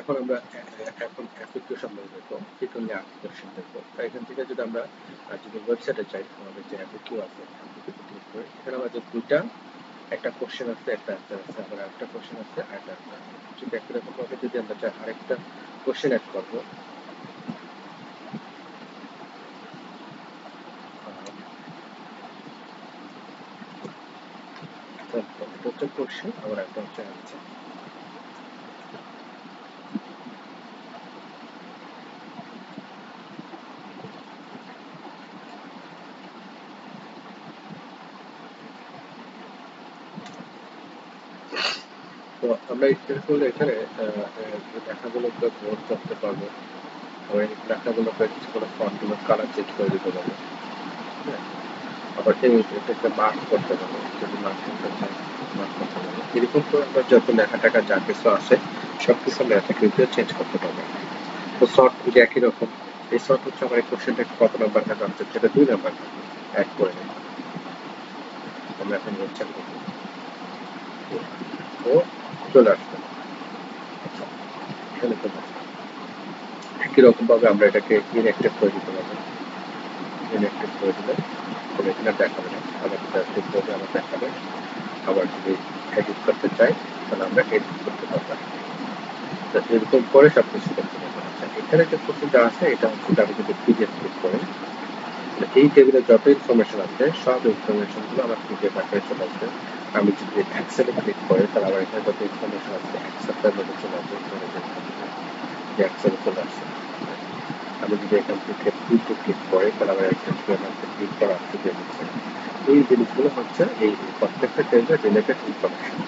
এখন আমরা এখন অ্যাপ্লিকেশন দেখবো, ফ্রিকোয়েন্টলি আর্ট কোশ্চেন দেখবো। এখান থেকে যদি আমরা যদি ওয়েবসাইটে চাই, আমাদের যে অ্যাপ্লিকিউ আছে অ্যাপ্লিকিউতে ক্লিক করে এখানে আমাদের দুইটা, একটা কোশ্চেন আছে, একটা অ্যান্সার আছে, আবার একটা কোশ্চেন আছে, একটা অ্যান্সার আছে। যদি একই রকম ভাবে যদি আমরা চাই আরেকটা কোশ্চেন অ্যাড করবো, এটা হচ্ছে কোশ্চেন, আবার একটা হচ্ছে অ্যান্সার। তো আমরা স্ক্রিন করলে এখানে লেখাগুলোকে বোল্ড করতে পারবো, আবার এই লেখাগুলোকে কিছু করে ফন্টগুলোর কালার চেঞ্জ করে দিতে পারবো। হ্যাঁ, আবার এটাকে মার্ক করতে পারবো, যদি মার্ক করতে চাই মার্ক করতে পারবো। এরকম করে আমরা যত লেখা টাকা যা কিছু আছে সবকিছু লেখা কিন্তু চেঞ্জ করতে পারবো। তো শর্ট যে একই রকম, এই শর্ট হচ্ছে আমার এই কোশ্চেনটা কত নাম্বার থাকে আনসার, সেটা 2 নাম্বার থাকে, অ্যাড করে নেব। আমরা এখন ওয়েবসাইট করবো, ও চলে আসবে, এখানে চলে আসবে। একই রকম ভাবে আমরা এটাকে ইনঅ্যাক্টিভ করে দিতে পারবো। ইনঅ্যাক্টিভ করে দিলে তাহলে এখানে দেখাবে না, আবার এটা ঠিক করে আবার দেখাবে। আবার যদি এডিট করতে চাই তাহলে আমরা এডিট করতে পারবো। তো এরকম করে সবকিছু করতে পারবো। আচ্ছা, এখানে যে কোশ্চেনটা আছে এটা হচ্ছে আমি যদি পিডিএফ ক্লিক করি, এই টেবিলে যত ইনফরমেশন আছে সব ইনফরমেশন গুলো আমার পিডিএফ আকারে চলে আসবে। আমি যদি এক্সেলে ক্লিক করি তাহলে আমার এখানে যত ইনফরমেশন আছে এক্সেলটার মধ্যে চলে আসবে, যে এক্সেলে চলে আসছে। আমি যদি এখান থেকে প্রিন্টে ক্লিক করি তাহলে আমার এখান থেকে আমাকে প্রিন্ট করা আসতে দিচ্ছে। এই জিনিসগুলো হচ্ছে এই প্রত্যেকটা টেবিলের রিলেটেড ইনফরমেশন।